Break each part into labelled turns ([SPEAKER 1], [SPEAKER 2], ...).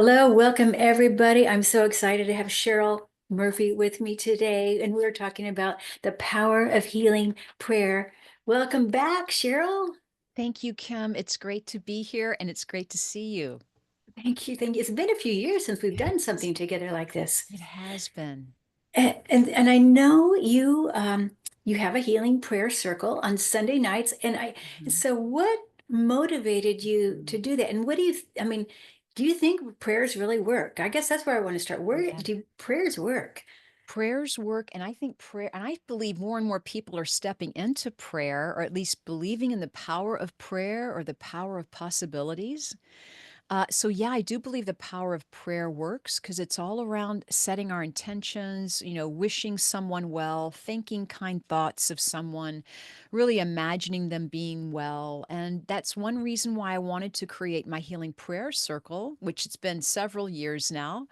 [SPEAKER 1] Hello, welcome everybody. I'm so excited to have Cheryl Murphy with me today, and we're talking about the power of healing prayer. Welcome back, Cheryl.
[SPEAKER 2] Thank you, Kim. It's great to be here and it's great to see you.
[SPEAKER 1] Thank you. Thank you. It's been a few years since we've done
[SPEAKER 2] Yes,
[SPEAKER 1] something together like this.
[SPEAKER 2] it has been.
[SPEAKER 1] And I know you have a healing prayer circle on Sunday nights, and I
[SPEAKER 2] Mhm,
[SPEAKER 1] so what motivated you to
[SPEAKER 2] mhm.
[SPEAKER 1] do that? And what do you I mean, do you think prayers really work? I guess that's where I want to start. Where
[SPEAKER 2] Yeah.
[SPEAKER 1] do prayers work?
[SPEAKER 2] Prayers work, and I think prayer, and I believe more and more people are stepping into prayer, or at least believing in the power of prayer or the power of possibilities. So yeah, I do believe the power of prayer works because it's all around setting our intentions, wishing someone well, thinking kind thoughts of someone, really imagining them being well. And that's one reason why I wanted to create my healing prayer circle, which it's been several years now.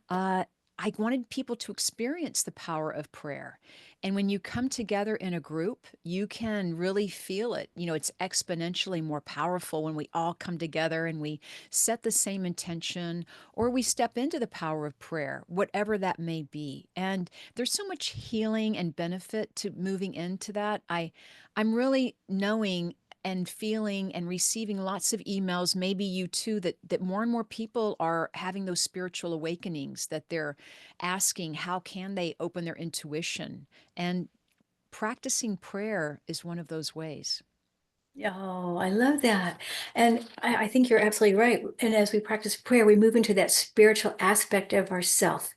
[SPEAKER 2] Uh, I wanted people to experience the power of prayer. And when you come together in a group, you can really feel it. It's exponentially more powerful when we all come together and we set the same intention, or we step into the power of prayer, whatever that may be. And there's so much healing and benefit to moving into that. I'm really knowing and feeling and receiving lots of emails, maybe you too, that more and more people are having those spiritual awakenings, that they're asking how can they open their intuition, and practicing prayer is one of those ways.
[SPEAKER 1] Oh, I love that. And I think you're absolutely right. And as we practice prayer, we move into that spiritual aspect of ourself,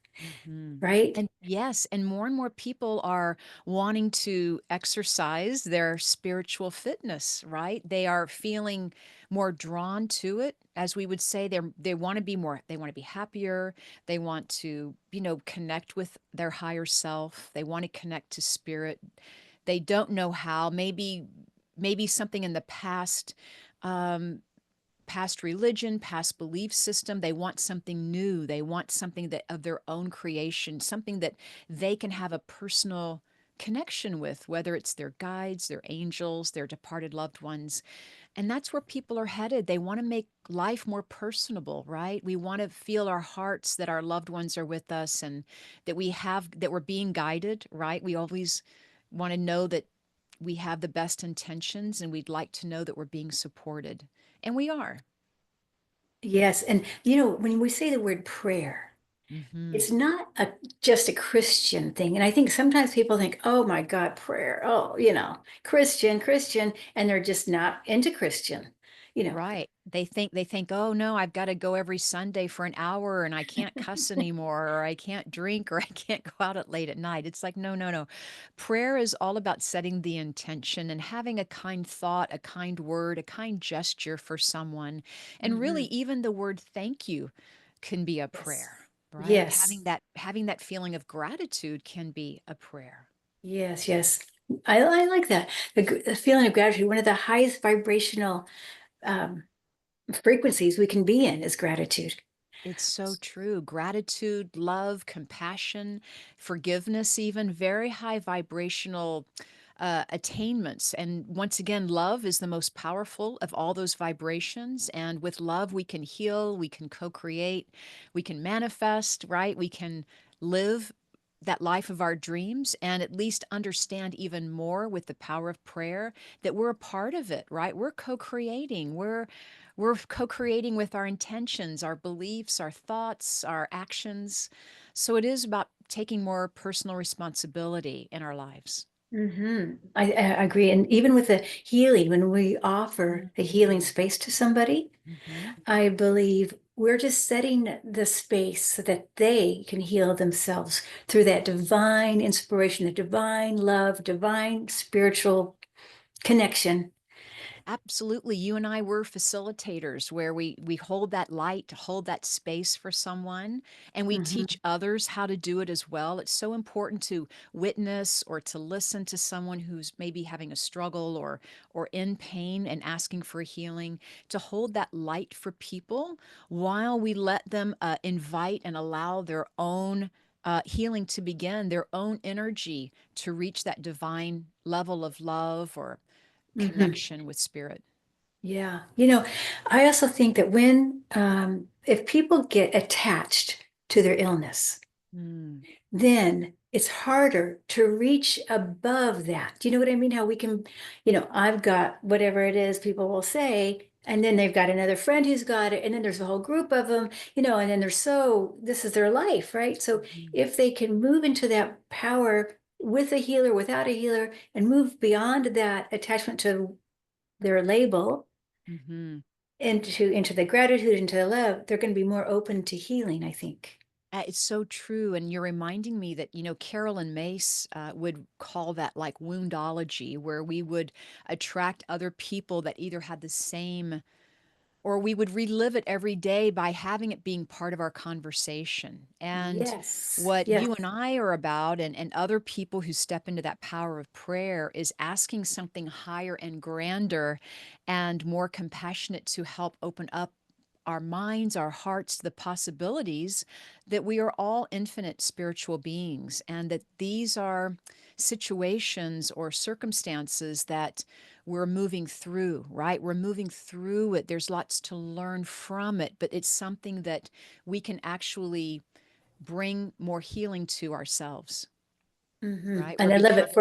[SPEAKER 2] Mhm.
[SPEAKER 1] right?
[SPEAKER 2] And yes, and more people are wanting to exercise their spiritual fitness, right? They are feeling more drawn to it. As we would say, they want to be more, they want to be happier. They want to, connect with their higher self. They want to connect to spirit. They don't know how. Maybe something in the past religion, past belief system. They want something new. They want something that of their own creation, something that they can have a personal connection with, whether it's their guides, their angels, their departed loved ones. And that's where people are headed. They want to make life more personable, right? We want to feel our hearts that our loved ones are with us and that we're being guided, right? We always want to know that we have the best intentions and we'd like to know that we're being supported. And we are.
[SPEAKER 1] Yes. And when we say the word prayer,
[SPEAKER 2] Hmm.
[SPEAKER 1] it's not just a Christian thing. And I think sometimes people think, oh my God, prayer. Oh, Christian, Christian, and they're just not into Christian. You know,
[SPEAKER 2] Right. They think, oh no, I've got to go every Sunday for an hour and I can't cuss anymore, or I can't drink, or I can't go out at late at night. It's like, no, no, no. Prayer is all about setting the intention and having a kind thought, a kind word, a kind gesture for someone. And really,
[SPEAKER 1] Mhm.
[SPEAKER 2] even the word thank you can be a
[SPEAKER 1] Yes.
[SPEAKER 2] prayer, right?
[SPEAKER 1] Yes.
[SPEAKER 2] Having that feeling of gratitude can be a prayer.
[SPEAKER 1] Yes. Yes. I like that. The feeling of gratitude, one of the highest vibrational um, frequencies we can be in is gratitude.
[SPEAKER 2] It's so true. Gratitude, love, compassion, forgiveness, even very high vibrational attainments. And once again, love is the most powerful of all those vibrations. And with love, we can heal, we can co create, we can manifest, right? We can live that life of our dreams and at least understand even more with the power of prayer that we're a part of it, right? We're co-creating. We're co-creating with our intentions, our beliefs, our thoughts, our actions. So it is about taking more personal responsibility in our lives.
[SPEAKER 1] I agree. And even with the healing, when we offer the healing
[SPEAKER 2] Mhm.
[SPEAKER 1] space to somebody,
[SPEAKER 2] Mhm.
[SPEAKER 1] I believe we're just setting the space so that they can heal themselves through that divine inspiration, the divine love, divine spiritual connection.
[SPEAKER 2] Absolutely. You and I were facilitators where we hold that light, to hold that space for someone, and we
[SPEAKER 1] Mhm.
[SPEAKER 2] teach others how to do it as well. It's so important to witness or to listen to someone who's maybe having a struggle or in pain and asking for healing, to hold that light for people while we let them invite and allow their own healing to begin, their own energy to reach that divine level of love or
[SPEAKER 1] Mhm.
[SPEAKER 2] connection with spirit.
[SPEAKER 1] Yeah. I also think that if people get attached to their illness,
[SPEAKER 2] Mm,
[SPEAKER 1] then it's harder to reach above that. Do you know what I mean? How we can, I've got whatever it is people will say, and then they've got another friend who's got it, and then there's a whole group of them, and then this is their life, right? So
[SPEAKER 2] mhm,
[SPEAKER 1] if they can move into that power with a healer, without a healer, and move beyond that attachment to their label
[SPEAKER 2] mhm.
[SPEAKER 1] into the gratitude, into the love, they're going to be more open to healing, I think.
[SPEAKER 2] It's so true. And you're reminding me that, Carolyn Mace would call that like woundology, where we would attract other people that either had the same, or we would relive it every day by having it being part of our conversation. And
[SPEAKER 1] Yes,
[SPEAKER 2] what
[SPEAKER 1] yes.
[SPEAKER 2] you and I are about, and other people who step into that power of prayer, is asking something higher and grander and more compassionate to help open up our minds, our hearts to the possibilities that we are all infinite spiritual beings, and that these are situations or circumstances that we're moving through, right? We're moving through it. There's lots to learn from it, but it's something that we can actually bring more healing to ourselves, right?
[SPEAKER 1] And I love it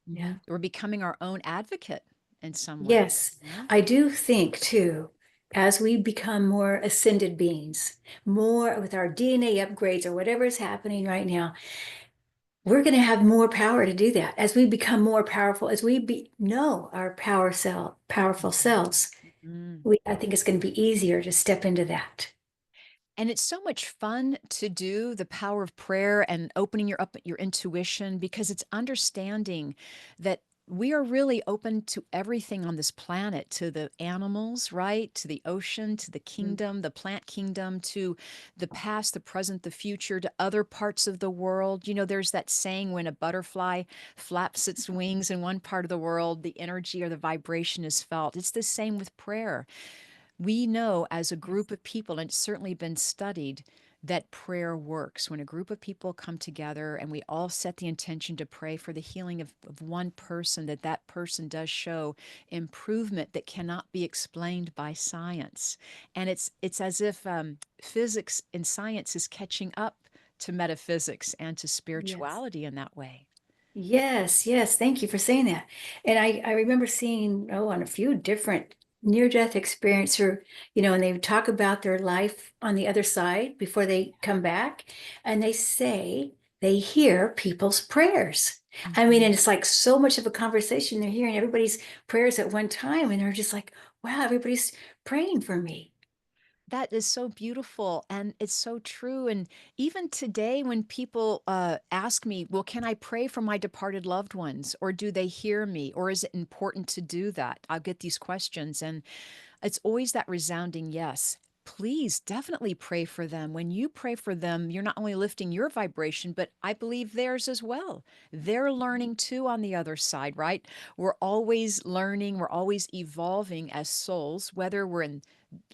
[SPEAKER 1] yeah.
[SPEAKER 2] We're becoming our own advocate in some way.
[SPEAKER 1] Yes,
[SPEAKER 2] Yeah.
[SPEAKER 1] I do think too, as we become more ascended beings, more with our DNA upgrades or whatever is happening right now, we're going to have more power to do that. As we become more powerful, as know our powerful selves,
[SPEAKER 2] Mhm.
[SPEAKER 1] I think it's going to be easier to step into that.
[SPEAKER 2] And it's so much fun to do the power of prayer and opening your intuition, because it's understanding that we are really open to everything on this planet, to the animals, right? To the ocean, to the kingdom, the plant kingdom, to the past, the present, the future, to other parts of the world. There's that saying, when a butterfly flaps its wings in one part of the world, the energy or the vibration is felt. It's the same with prayer. We know as a
[SPEAKER 1] Yes.
[SPEAKER 2] group of people, and it's certainly been studied, that prayer works. When a group of people come together and we all set the intention to pray for the healing of one person, that person does show improvement that cannot be explained by science. And it's as if physics and science is catching up to metaphysics and to
[SPEAKER 1] Yes.
[SPEAKER 2] spirituality in that way.
[SPEAKER 1] Yes, yes. Thank you for saying that. And I remember seeing, on a few different near-death experiencer, and they talk about their life on the other side before they come back, and they say they hear people's prayers. I mean, and
[SPEAKER 2] Mhm.
[SPEAKER 1] it's like so much of a conversation. They're hearing everybody's prayers at one time, and they're just like, wow, everybody's praying for me.
[SPEAKER 2] That is so beautiful, and it's so true. And even today, when people ask me, well, can I pray for my departed loved ones? Or do they hear me? Or is it important to do that? I'll get these questions. And it's always that resounding yes. Please definitely pray for them. When you pray for them, you're not only lifting your vibration, but I believe theirs as well. They're learning too on the other side, right? We're always learning, we're always evolving as souls, whether we're in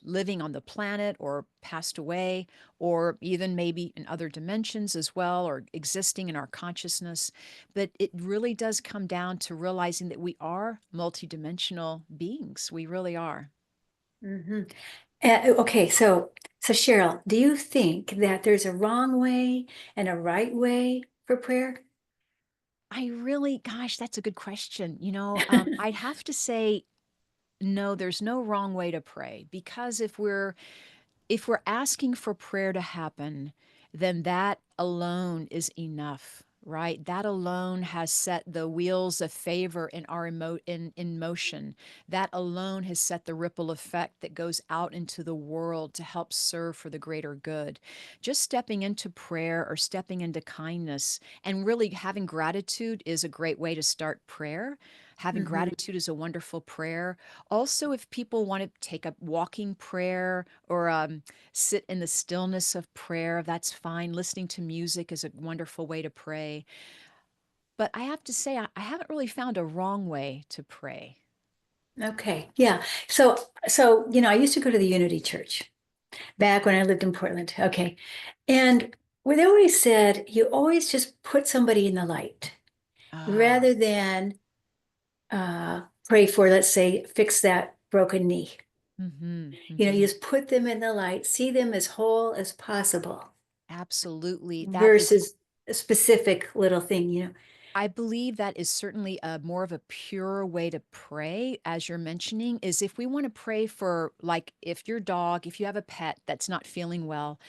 [SPEAKER 2] living on the planet or passed away, or even maybe in other dimensions as well, or existing in our consciousness. But it really does come down to realizing that we are multidimensional beings. We really are.
[SPEAKER 1] Mhm. Okay, so Cheryl, do you think that there's a wrong way and a right way for prayer?
[SPEAKER 2] I really, gosh, that's a good question. I'd have to say no, there's no wrong way to pray, because if we're asking for prayer to happen, then that alone is enough, right? That alone has set the wheels of favor in our in motion. That alone has set the ripple effect that goes out into the world to help serve for the greater good. Just stepping into prayer or stepping into kindness and really having gratitude is a great way to start prayer. Having
[SPEAKER 1] Mhm.
[SPEAKER 2] gratitude is a wonderful prayer. Also, if people want to take a walking prayer, or sit in the stillness of prayer, that's fine. Listening to music is a wonderful way to pray. But I have to say, I haven't really found a wrong way to pray.
[SPEAKER 1] Okay, yeah. So I used to go to the Unity Church back when I lived in Portland. Okay, and where they always said you always just put somebody in the light
[SPEAKER 2] Ah,
[SPEAKER 1] rather than pray for, let's say, fix that. broken knee.
[SPEAKER 2] Mhm,
[SPEAKER 1] You
[SPEAKER 2] mhm.
[SPEAKER 1] just put them in the light, see them as whole as possible
[SPEAKER 2] Absolutely. That is
[SPEAKER 1] versus a specific little thing.
[SPEAKER 2] I believe that is certainly a more of a pure way to pray, as you're mentioning, is if we want to pray for, like, if your dog, if you have a pet that's not feeling well,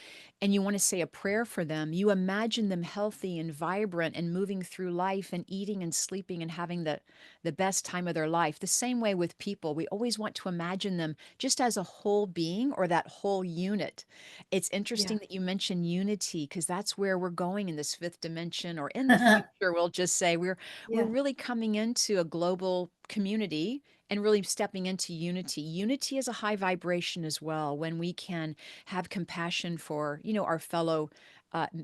[SPEAKER 2] and you want to say a prayer for them, you imagine them healthy and vibrant and moving through life and eating and sleeping and having the best time of their life. The same way with people, we always want to imagine them just as a whole being or that whole unit. It's
[SPEAKER 1] Yeah.
[SPEAKER 2] interesting that you mentioned unity because that's where we're going in this fifth dimension or in the future. We'll just say we're
[SPEAKER 1] Yeah.
[SPEAKER 2] really coming into a global community and really stepping into unity. Unity is a high vibration as well when we can have compassion for, our fellow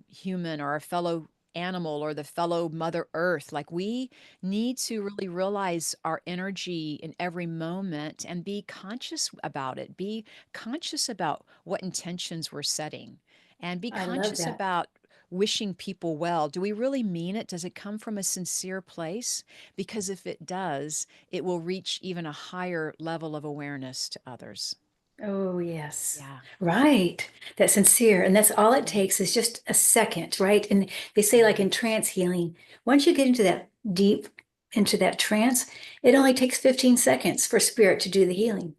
[SPEAKER 2] human or our fellow animal or the fellow mother earth. Like we need to really realize our energy in every moment and be conscious about it. Be conscious about what intentions we're setting and be
[SPEAKER 1] I love
[SPEAKER 2] conscious
[SPEAKER 1] that.
[SPEAKER 2] about wishing people well. Do we really mean it? Does it come from a sincere place? Because if it does, it will reach even a higher level of awareness to others.
[SPEAKER 1] Oh, yes.
[SPEAKER 2] Yeah.
[SPEAKER 1] Right. That's sincere. And that's all it
[SPEAKER 2] Yeah.
[SPEAKER 1] takes is just a second, right? And they say, like
[SPEAKER 2] Yeah.
[SPEAKER 1] in trance healing, once you get into that deep, into that trance, it only takes 15 seconds for spirit to do the healing.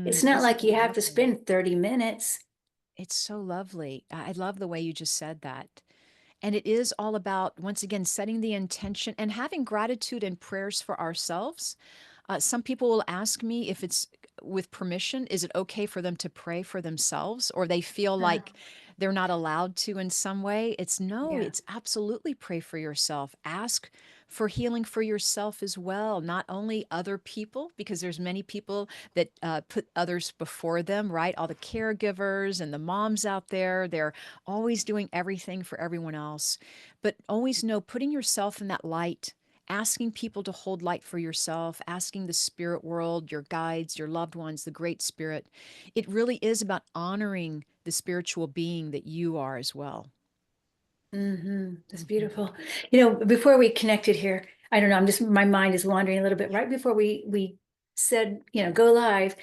[SPEAKER 1] It's not
[SPEAKER 2] It's
[SPEAKER 1] like
[SPEAKER 2] so
[SPEAKER 1] you have to
[SPEAKER 2] lovely.
[SPEAKER 1] spend 30 minutes.
[SPEAKER 2] It's so lovely. I love the way you just said that. And it is all about, once again, setting the intention and having gratitude and prayers for ourselves. Some people will ask me if it's with permission, is it okay for them to pray for themselves? Or they feel
[SPEAKER 1] Uh,
[SPEAKER 2] like they're not allowed to in some way. It's no,
[SPEAKER 1] yeah.
[SPEAKER 2] it's absolutely pray for yourself. Ask for healing for yourself as well, not only other people, because there's many people that put others before them, right? All the caregivers and the moms out there, they're always doing everything for everyone else. But always know putting yourself in that light, asking people to hold light for yourself, asking the spirit world, your guides, your loved ones, the great spirit. It really is about honoring the spiritual being that you are as well.
[SPEAKER 1] That's
[SPEAKER 2] Mhm.
[SPEAKER 1] beautiful. Before we connected here, I don't know, my mind is wandering a little bit. Right before we said, go live,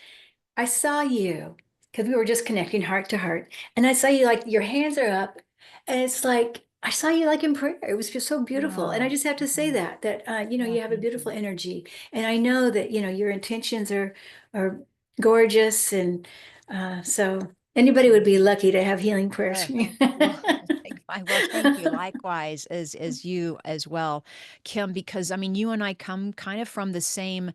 [SPEAKER 1] I saw you because we were just connecting heart to heart. And I saw you like your hands are up. And it's like, I saw you like in prayer. It was just so beautiful. And I
[SPEAKER 2] Oh,
[SPEAKER 1] just have to say
[SPEAKER 2] mhm.
[SPEAKER 1] you
[SPEAKER 2] Oh,
[SPEAKER 1] have a
[SPEAKER 2] thank
[SPEAKER 1] beautiful
[SPEAKER 2] you.
[SPEAKER 1] energy. And I know that, your intentions are gorgeous. And so anybody would be lucky to have healing prayers
[SPEAKER 2] Uh,
[SPEAKER 1] from you.
[SPEAKER 2] well, thank you. Likewise, as you as well, Kim. Because I mean, you and I come kind of from the same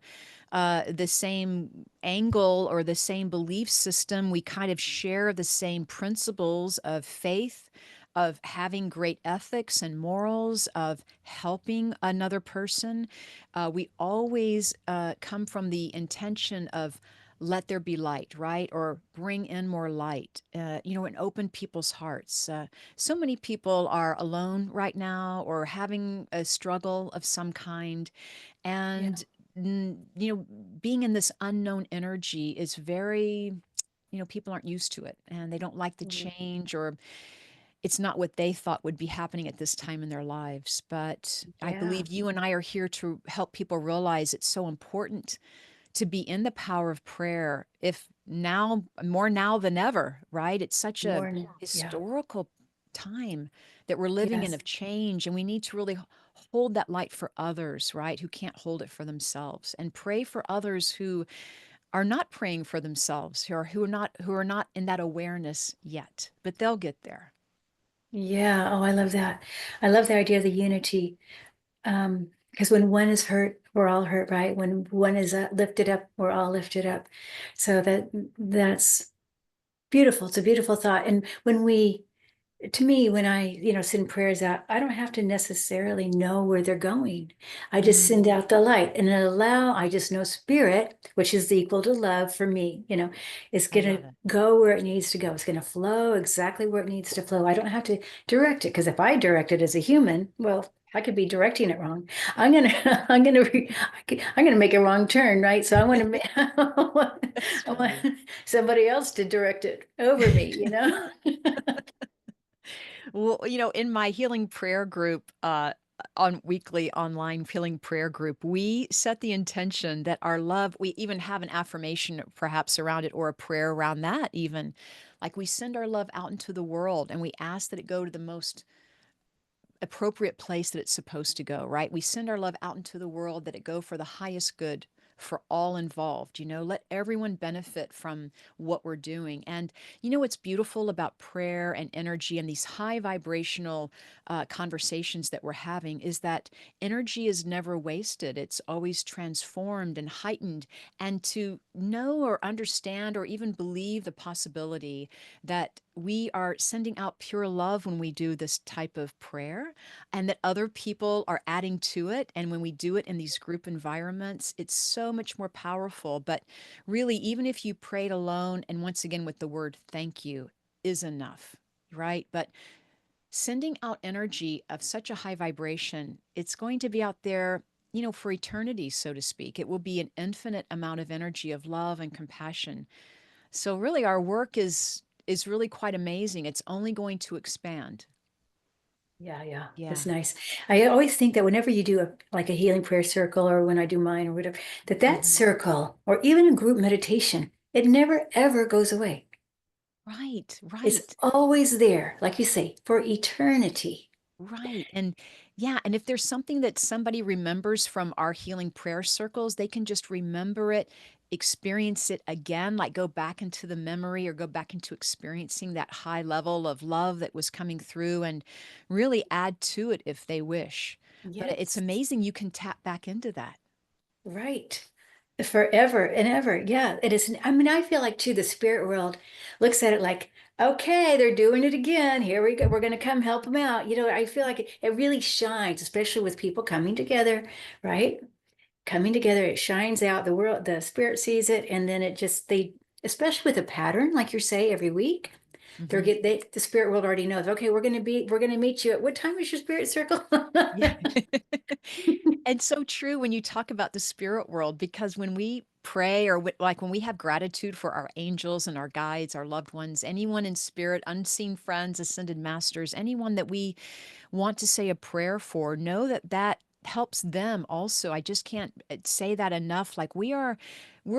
[SPEAKER 2] angle or the same belief system. We kind of share the same principles of faith, of having great ethics and morals, of helping another person. We always come from the intention of let there be light, right? Or bring in more light, and open people's hearts. So many people are alone right now or having a struggle of some kind.
[SPEAKER 1] Yeah.
[SPEAKER 2] And being in this unknown energy is very, people aren't used to it and they don't like the change, or it's not what they thought would be happening at this time in their lives. But I
[SPEAKER 1] Yeah.
[SPEAKER 2] believe you and I are here to help people realize it's so important to be in the power of prayer, if now more now than ever, right? It's such a
[SPEAKER 1] More. Yeah.
[SPEAKER 2] historical time that we're living in
[SPEAKER 1] Yes.
[SPEAKER 2] of change, and we need to really hold that light for others, right? Who can't hold it for themselves, and pray for others who are not praying for themselves, who are not in that awareness yet, but they'll get there.
[SPEAKER 1] Yeah. Oh, I love that. I love the idea of the unity. Because when one is hurt, we're all hurt, right? When one is lifted up, we're all lifted up. So that's beautiful. It's a beautiful thought. And to me, when I, send prayers out, I don't have to necessarily know where they're going. I just send
[SPEAKER 2] Mm,
[SPEAKER 1] out the light and I just know spirit, which is equal to love for me, is
[SPEAKER 2] I
[SPEAKER 1] going
[SPEAKER 2] love
[SPEAKER 1] to
[SPEAKER 2] it.
[SPEAKER 1] go where it needs to go. It's going to flow exactly where it needs to flow. I don't have to direct it because if I direct it as a human, well, I could be directing it wrong. I'm gonna, I'm gonna make a wrong turn, right? So I want to,
[SPEAKER 2] That's
[SPEAKER 1] I want
[SPEAKER 2] funny.
[SPEAKER 1] somebody else to direct it over me.
[SPEAKER 2] Well, in my healing prayer group, on weekly online healing prayer group, we set the intention that our love, we even have an affirmation perhaps around it or a prayer around that, even. Like we send our love out into the world and we ask that it go to the most appropriate place that it's supposed to go, right? We send our love out into the world that it go for the highest good for all involved, let everyone benefit from what we're doing. And what's beautiful about prayer and energy and these high vibrational conversations that we're having is that energy is never wasted. It's always transformed and heightened. And to know or understand or even believe the possibility that we are sending out pure love when we do this type of prayer and that other people are adding to it. And when we do it in these group environments, it's so much more powerful. But really, even if you prayed alone, and once again with the word thank you is enough, right? But sending out energy of such a high vibration, it's going to be out there, for eternity, so to speak. It will be an infinite amount of energy of love and compassion. So really our work is really quite amazing. It's only going to expand.
[SPEAKER 1] Yeah, yeah,
[SPEAKER 2] Yeah.
[SPEAKER 1] that's nice. I always think that whenever you do like a healing prayer circle or when I do mine or whatever, that
[SPEAKER 2] Mhm.
[SPEAKER 1] circle or even a group meditation, it never ever goes away.
[SPEAKER 2] Right,
[SPEAKER 1] It's
[SPEAKER 2] right.
[SPEAKER 1] always there, like you say, for eternity.
[SPEAKER 2] Right. And yeah, and if there's something that somebody remembers from our healing prayer circles, they can just remember it, experience it again, like go back into the memory or go back into experiencing that high level of love that was coming through and really add to it if they wish. But it's
[SPEAKER 1] Yes.
[SPEAKER 2] amazing you can tap back into that.
[SPEAKER 1] Right. Forever and ever. Yeah. It is. I mean, I feel like too, the spirit world looks at it like, okay, they're doing it again. Here we go. We're going to come help them out. I feel like it really shines, especially with people coming together, right? Coming together, it shines out. The world, the spirit sees it, and then especially with a pattern, like you say, every week,
[SPEAKER 2] Mhm.
[SPEAKER 1] the spirit world already knows, okay, we're going to meet you at what time is your spirit circle?
[SPEAKER 2] Yeah. And so true when you talk about the spirit world, because when we pray or like when we have gratitude for our angels and our guides, our loved ones, anyone in spirit, unseen friends, ascended masters, anyone that we want to say a prayer for, know that that helps them also. I just can't say that enough. Like we're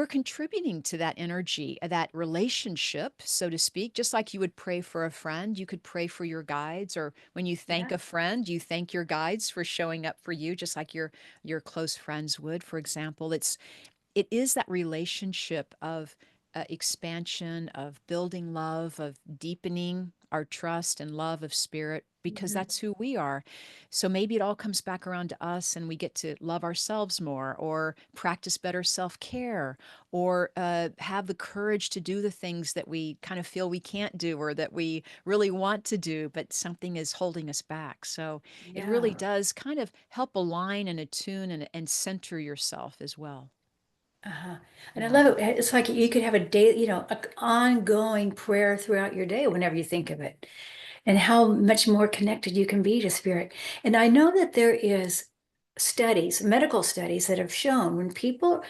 [SPEAKER 2] contributing to that energy, that relationship, so to speak. Just like you would pray for a friend, you could pray for your guides, or when you thank
[SPEAKER 1] Yeah.
[SPEAKER 2] a friend, you thank your guides for showing up for you, just like your close friends would, for example. It is that relationship of expansion, of building love, of deepening our trust and love of spirit, because
[SPEAKER 1] Mhm.
[SPEAKER 2] that's who we are. So maybe it all comes back around to us and we get to love ourselves more or practice better self care or have the courage to do the things that we kind of feel we can't do or that we really want to do, but something is holding us back. So it really
[SPEAKER 1] Yeah.
[SPEAKER 2] does kind of help align and attune and center yourself as well.
[SPEAKER 1] Uh-huh. And I
[SPEAKER 2] Yeah.
[SPEAKER 1] love it. It's like you could have a day, a ongoing prayer throughout your day whenever you think of it, and how much more connected you can be to spirit. And I know that there is medical studies that have shown when people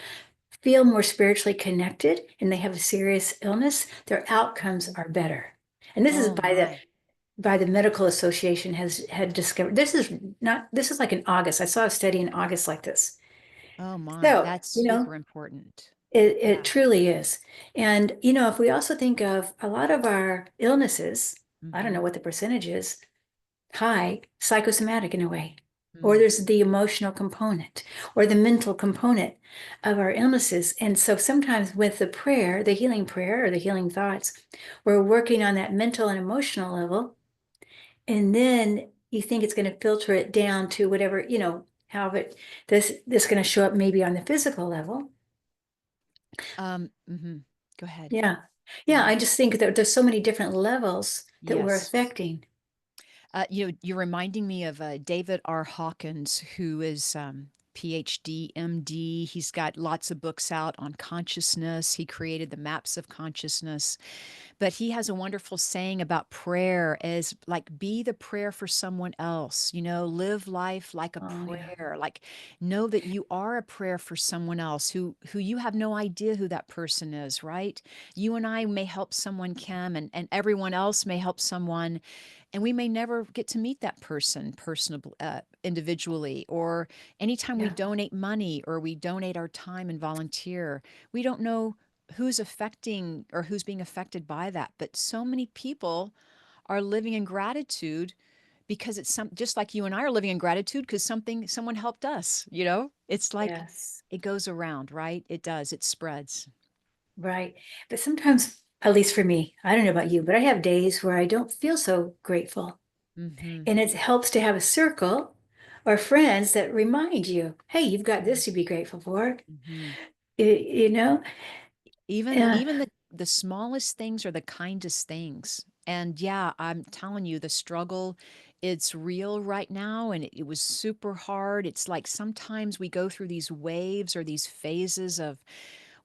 [SPEAKER 1] feel more spiritually connected and they have a serious illness, their outcomes are better. And this is
[SPEAKER 2] Oh my.
[SPEAKER 1] by the medical association has had discovered. This is like in August. I saw a study in August like this.
[SPEAKER 2] Oh my.
[SPEAKER 1] So,
[SPEAKER 2] That's super important.
[SPEAKER 1] it
[SPEAKER 2] Yeah.
[SPEAKER 1] truly is. And, if we also think of a lot of our illnesses, I don't know
[SPEAKER 2] Mhm.
[SPEAKER 1] what the percentage is, high, psychosomatic in a way, or
[SPEAKER 2] Mm.
[SPEAKER 1] there's the emotional component or the mental component of our illnesses. And so sometimes with the prayer, the healing prayer or the healing thoughts, we're working on that mental and emotional level. And then you think it's going to filter it down to whatever, how it, this going to show up maybe on the physical level.
[SPEAKER 2] Mhm. Go ahead.
[SPEAKER 1] Yeah. Yeah.
[SPEAKER 2] Yeah.
[SPEAKER 1] I just think that there's so many different levels that we're
[SPEAKER 2] Yes.
[SPEAKER 1] affecting.
[SPEAKER 2] You're reminding me of David R. Hawkins, who is PhD, MD. He's got lots of books out on consciousness. He created the maps of consciousness. But he has a wonderful saying about prayer as like be the prayer for someone else, live life like a
[SPEAKER 1] Oh, yeah.
[SPEAKER 2] prayer. Like know that you are a prayer for someone else who you have no idea who that person is, right? You and I may help someone, Kim, and everyone else may help someone, and we may never get to meet that person individually, or anytime we
[SPEAKER 1] Yeah.
[SPEAKER 2] donate money or we donate our time and volunteer, we don't know who's affecting or who's being affected by that. But so many people are living in gratitude because it's some just like you and I are living in gratitude because someone helped us, you know? It's like
[SPEAKER 1] Yes.
[SPEAKER 2] it goes around, right? It does. It spreads.
[SPEAKER 1] Right. But sometimes, at least for me, I don't know about you, but I have days where I don't feel so grateful.
[SPEAKER 2] Mhm.
[SPEAKER 1] And it helps to have a circle or friends that remind you, hey, you've got
[SPEAKER 2] Mhm.
[SPEAKER 1] this to be grateful for.
[SPEAKER 2] Mhm.
[SPEAKER 1] You know?
[SPEAKER 2] Even
[SPEAKER 1] Uh,
[SPEAKER 2] even the smallest things are the kindest things. And yeah, I'm telling you, the struggle, it's real right now, and it was super hard. It's like sometimes we go through these waves or these phases of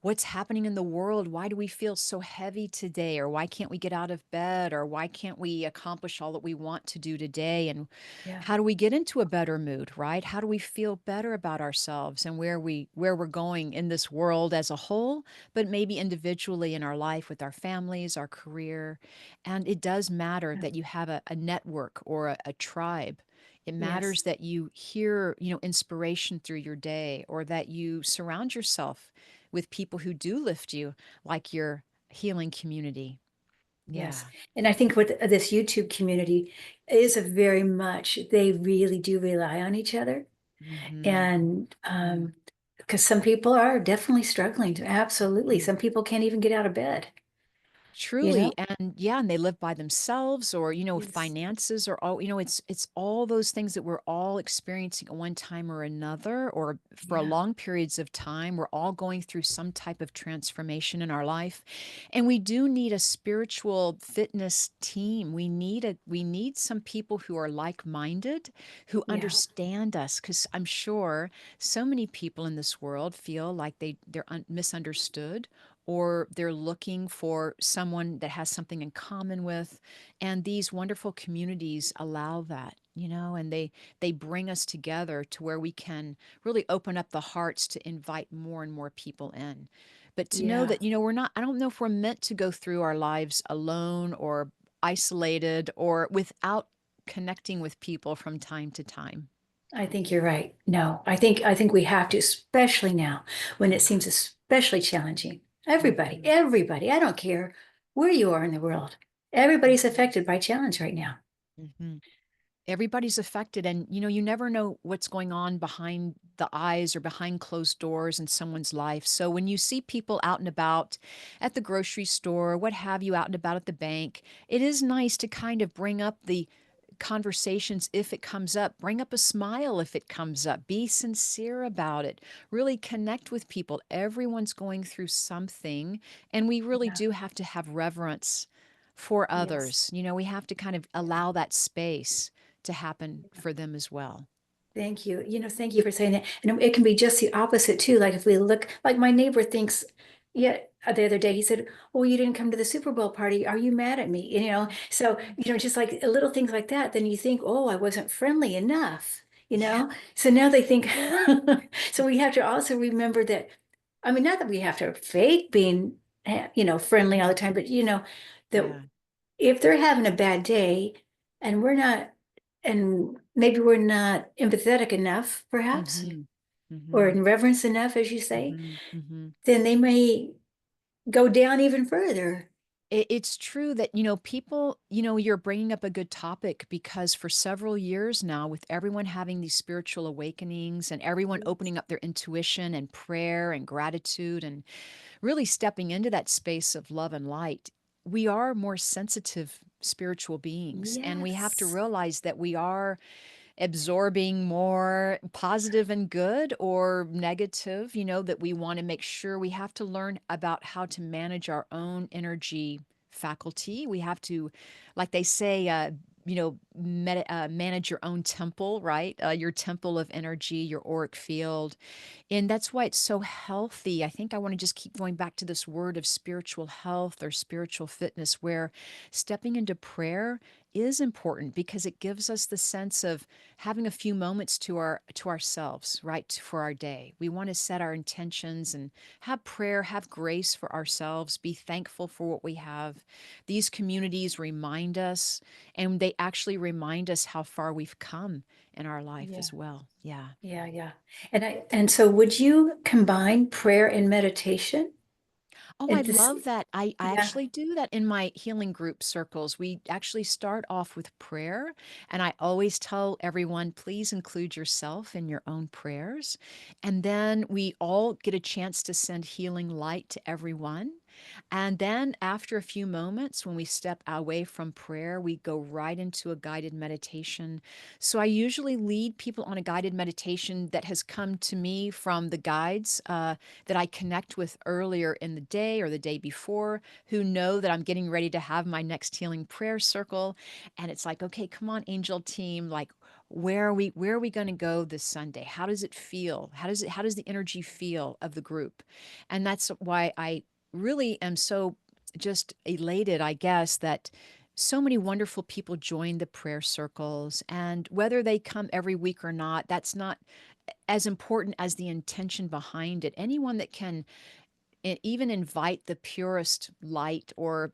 [SPEAKER 2] what's happening in the world? Why do we feel so heavy today? Or why can't we get out of bed? Or why can't we accomplish all that we want to do today? And
[SPEAKER 1] yeah.
[SPEAKER 2] how do we get into a better mood, right? How do we feel better about ourselves and where we're going in this world as a whole, but maybe individually in our life with our families, our career. And it does matter
[SPEAKER 1] Yeah.
[SPEAKER 2] that you have a network or a tribe. It
[SPEAKER 1] Yes.
[SPEAKER 2] matters that you hear, inspiration through your day, or that you surround yourself with people who do lift you, like your healing community. Yeah.
[SPEAKER 1] Yes. And I think with this YouTube community is a very much, they really do rely on each other.
[SPEAKER 2] Mhm.
[SPEAKER 1] And
[SPEAKER 2] Mhm.
[SPEAKER 1] because some people are definitely struggling to absolutely.
[SPEAKER 2] Mhm.
[SPEAKER 1] Some people can't even get out of bed, you
[SPEAKER 2] Truly,
[SPEAKER 1] know?
[SPEAKER 2] and yeah, and they live by themselves, or
[SPEAKER 1] Yes.
[SPEAKER 2] finances, or all, it's all those things that we're all experiencing at one time or another, or for a
[SPEAKER 1] Yeah.
[SPEAKER 2] long periods of time. We're all going through some type of transformation in our life, and we do need a spiritual fitness team. We need some people who are like-minded, who
[SPEAKER 1] Yeah.
[SPEAKER 2] understand us, because I'm sure so many people in this world feel like they're misunderstood, or they're looking for someone that has something in common with. And these wonderful communities allow that, and they bring us together to where we can really open up the hearts to invite more and more people in. But to know
[SPEAKER 1] Yeah.
[SPEAKER 2] that, we're not, I don't know if we're meant to go through our lives alone or isolated or without connecting with people from time to time.
[SPEAKER 1] I think you're right. No, I think we have to, especially now when it seems especially challenging. Everybody,
[SPEAKER 2] Mhm.
[SPEAKER 1] everybody, I don't care where you are in the world. Everybody's
[SPEAKER 2] Mhm.
[SPEAKER 1] affected by challenge right now.
[SPEAKER 2] Mhm. Everybody's affected, and you never know what's going on behind the eyes or behind closed doors in someone's life. So when you see people out and about at the grocery store, what have you, out and about at the bank, it is nice to kind of bring up the conversations if it comes up. Bring up a smile if it comes up. Be sincere about it. Really connect with people. Everyone's going through something, and we really
[SPEAKER 1] Yeah.
[SPEAKER 2] do have to have reverence for
[SPEAKER 1] Yes.
[SPEAKER 2] others. We have to kind of
[SPEAKER 1] Yeah.
[SPEAKER 2] allow that space to happen for them as well.
[SPEAKER 1] Thank you. Thank you for saying that. And it can be just the opposite too. Like if we look, like my neighbor thinks, yeah, the other day he said, "Oh, you didn't come to the Super Bowl party. Are you mad at me?" So, just like little things like that, then you think, "Oh, I wasn't friendly enough."
[SPEAKER 2] Yeah.
[SPEAKER 1] So now they think, so we have to also remember that, I mean, not that we have to fake being, friendly all the time, but that
[SPEAKER 2] Yeah.
[SPEAKER 1] if they're having a bad day and we're not, and maybe we're not empathetic enough, perhaps,
[SPEAKER 2] Mm-hmm.
[SPEAKER 1] or
[SPEAKER 2] Mm-hmm.
[SPEAKER 1] in reverence enough, as you say,
[SPEAKER 2] Mm-hmm. Mm-hmm.
[SPEAKER 1] then they may go down even further.
[SPEAKER 2] It's true that, people, you're bringing up a good topic, because for several years now, with everyone having these spiritual awakenings and everyone opening up their intuition and prayer and gratitude and really stepping into that space of love and light, we are more sensitive spiritual beings. And we have to
[SPEAKER 1] Yes.
[SPEAKER 2] realize that we are absorbing more positive and good or negative, that we want to make sure we have to learn about how to manage our own energy faculty. We have to, like they say, manage your own temple, right? Your temple of energy, your auric field. And that's why it's so healthy. I think I want to just keep going back to this word of spiritual health or spiritual fitness, where stepping into prayer is important, because it gives us the sense of having a few moments to ourselves, right, for our day. We want to set our intentions and have prayer, have grace for ourselves, be thankful for what we have. These communities remind us, and they actually remind us how far we've come in our life
[SPEAKER 1] Yeah.
[SPEAKER 2] as well. Yeah.
[SPEAKER 1] Yeah. Yeah. And so would you combine prayer and meditation?
[SPEAKER 2] Oh, I
[SPEAKER 1] And this,
[SPEAKER 2] love that. I
[SPEAKER 1] yeah.
[SPEAKER 2] actually do that in my healing group circles. We actually start off with prayer, and I always tell everyone, please include yourself in your own prayers. And then we all get a chance to send healing light to everyone. And then after a few moments, when we step away from prayer, we go right into a guided meditation. So I usually lead people on a guided meditation that has come to me from the guides that I connect with earlier in the day or the day before, who know that I'm getting ready to have my next healing prayer circle. And it's like, okay, come on, angel team, like, where are we going to go this Sunday? How does it feel? How does the energy feel of the group? And that's why I really am so just elated, I guess, that so many wonderful people join the prayer circles. And whether they come every week or not, that's not as important as the intention behind it. Anyone that can even invite the purest light or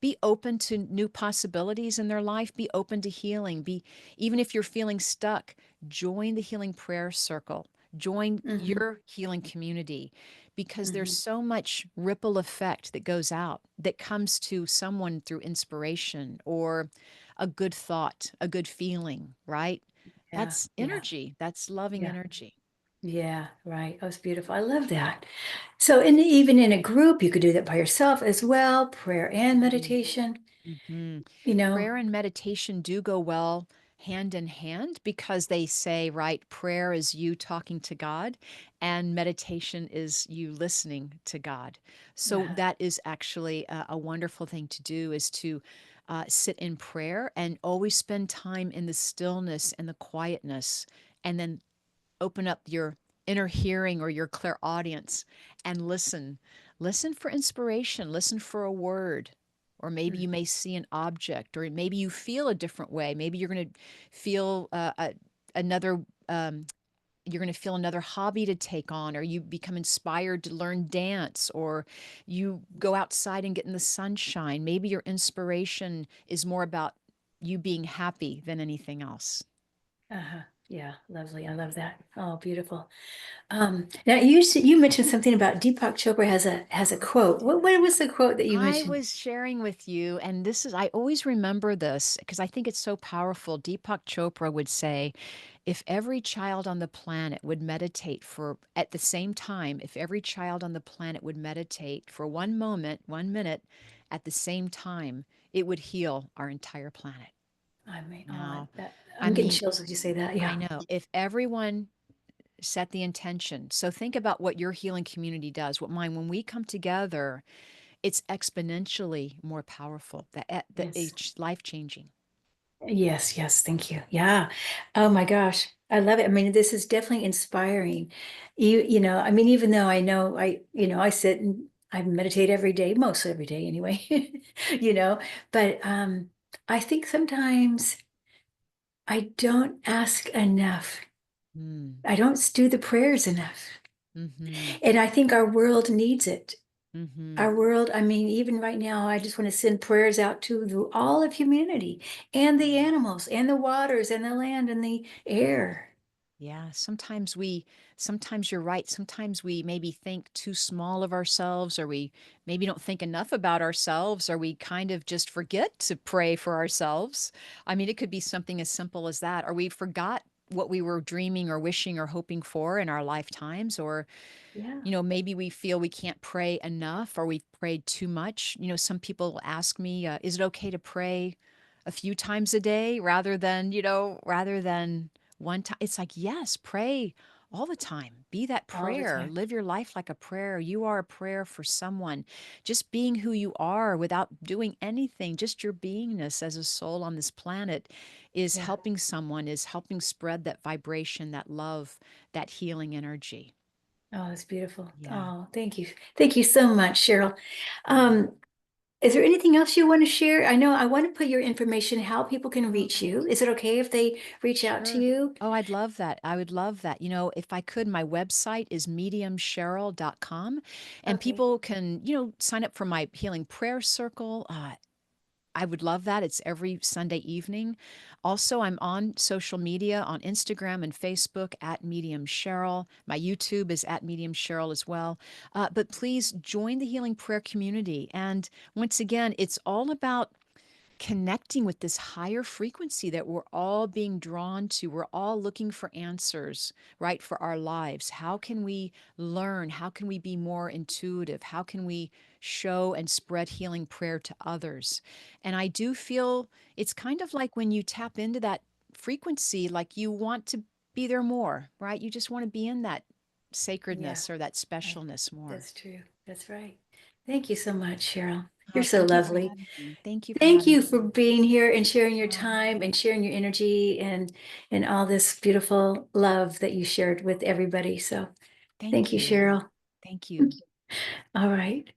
[SPEAKER 2] be open to new possibilities in their life, be open to healing, be even if you're feeling stuck, join the healing prayer circle, join
[SPEAKER 1] Hmm.
[SPEAKER 2] your healing community, because there's
[SPEAKER 1] Hmm.
[SPEAKER 2] so much ripple effect that goes out that comes to someone through inspiration or a good thought, a good feeling, right?
[SPEAKER 1] Yeah.
[SPEAKER 2] That's
[SPEAKER 1] Yeah.
[SPEAKER 2] energy, that's loving
[SPEAKER 1] Yeah.
[SPEAKER 2] energy.
[SPEAKER 1] Yeah. Right. That was beautiful. I love that. So, even in a group, you could do that by yourself as well, prayer and meditation,
[SPEAKER 2] Mhm.
[SPEAKER 1] you know.
[SPEAKER 2] Prayer and meditation do go well hand in hand because they say, right, prayer is you talking to God and meditation is you listening to God. So
[SPEAKER 1] Uh-huh.
[SPEAKER 2] that is actually a wonderful thing to do is to sit in prayer and always spend time in the stillness and the quietness and then open up your inner hearing or your clairaudience and listen. Listen for inspiration, listen for a word. Or maybe you may see an object, or maybe you feel a different way. Maybe you're going to feel another you're going to feel another hobby to take on, or you become inspired to learn dance, or you go outside and get in the sunshine. Maybe your inspiration is more about you being happy than anything else.
[SPEAKER 1] Uh-huh. Yeah, lovely. I love that. Oh, beautiful. Now you mentioned something about Deepak Chopra has a quote. What was the quote that you
[SPEAKER 2] I
[SPEAKER 1] mentioned?
[SPEAKER 2] was sharing with you, and I always remember this because I think it's so powerful. Deepak Chopra would say, if every child on the planet would meditate for, at the same time, if every child on the planet would meditate for 1 moment, 1 minute at the same time, it would heal our entire planet.
[SPEAKER 1] I mean, oh,
[SPEAKER 2] Now, I
[SPEAKER 1] I'm getting
[SPEAKER 2] mean,
[SPEAKER 1] chills as you say that.
[SPEAKER 2] I
[SPEAKER 1] Yeah.
[SPEAKER 2] know if everyone set the intention, so think about what your healing community does, what mine, when we come together, it's exponentially more powerful.
[SPEAKER 1] Yes.
[SPEAKER 2] It's life changing.
[SPEAKER 1] Yes, yes, thank you. Yeah. Oh my gosh. I love it. I mean, this is definitely inspiring. I mean, even though I know I sit and I meditate every day, most every day anyway, you know, but I think sometimes I don't ask enough.
[SPEAKER 2] Mm,
[SPEAKER 1] I don't do the prayers enough.
[SPEAKER 2] mm-hmm,
[SPEAKER 1] And I think our world needs it.
[SPEAKER 2] mm-hmm,
[SPEAKER 1] Our world, I mean, even right now, I just want to send prayers out to all of humanity and the
[SPEAKER 2] yeah.
[SPEAKER 1] animals and the waters and the land and the air.
[SPEAKER 2] Yeah, sometimes you're right. Sometimes we maybe think too small of ourselves, or we maybe don't think enough about ourselves, or we kind of just forget to pray for ourselves. I mean, it could be something as simple as that, or we forgot what we were dreaming or wishing or hoping for in our lifetimes, or
[SPEAKER 1] Yeah.
[SPEAKER 2] maybe we feel we can't pray enough or we've prayed too much. Some people ask me, is it okay to pray a few times a day rather than one time? It's like, yes, pray all the time. Be that
[SPEAKER 1] All the
[SPEAKER 2] prayer.
[SPEAKER 1] time.
[SPEAKER 2] Live your life like a prayer. You are a prayer for someone. Just being who you are without doing anything, just your beingness as a soul on this planet is
[SPEAKER 1] Yeah.
[SPEAKER 2] helping someone, is helping spread that vibration, that love, that healing energy.
[SPEAKER 1] Oh, that's beautiful.
[SPEAKER 2] Yeah.
[SPEAKER 1] Oh, thank you. Thank you so much, Cheryl.
[SPEAKER 2] Yeah.
[SPEAKER 1] Um, is there anything else you want to share? I know I want to put your information, how people can reach you. Is it okay if they reach out to
[SPEAKER 2] Sure.
[SPEAKER 1] you?
[SPEAKER 2] Oh, I'd love that. I would love that. If I could, my website is mediumcheryl.com and
[SPEAKER 1] Okay.
[SPEAKER 2] people can, sign up for my healing prayer circle. I would love that. It's every Sunday evening. Also, I'm on social media on Instagram and Facebook at Medium Cheryl. My YouTube is at Medium Cheryl as well. But please join the Healing Prayer community. And once again, it's all about connecting with this higher frequency that we're all being drawn to. We're all looking for answers, right, for our lives. How can we learn? How can we be more intuitive? How can we show and spread healing prayer to others? And I do feel it's kind of like when you tap into that frequency, like you want to be there more, right? You just want to be in that
[SPEAKER 1] Yeah,
[SPEAKER 2] sacredness or that
[SPEAKER 1] right.
[SPEAKER 2] specialness more.
[SPEAKER 1] That's true. That's right. Thank you so much, Cheryl. You're
[SPEAKER 2] Oh,
[SPEAKER 1] so
[SPEAKER 2] thank you for
[SPEAKER 1] lovely.
[SPEAKER 2] having me. Thank you for
[SPEAKER 1] Thank
[SPEAKER 2] having
[SPEAKER 1] you
[SPEAKER 2] me.
[SPEAKER 1] for being here and sharing your
[SPEAKER 2] Oh,
[SPEAKER 1] time and sharing your energy and all this beautiful love that you shared with everybody. So
[SPEAKER 2] thank
[SPEAKER 1] thank you,
[SPEAKER 2] you.
[SPEAKER 1] Cheryl.
[SPEAKER 2] Thank you.
[SPEAKER 1] All right.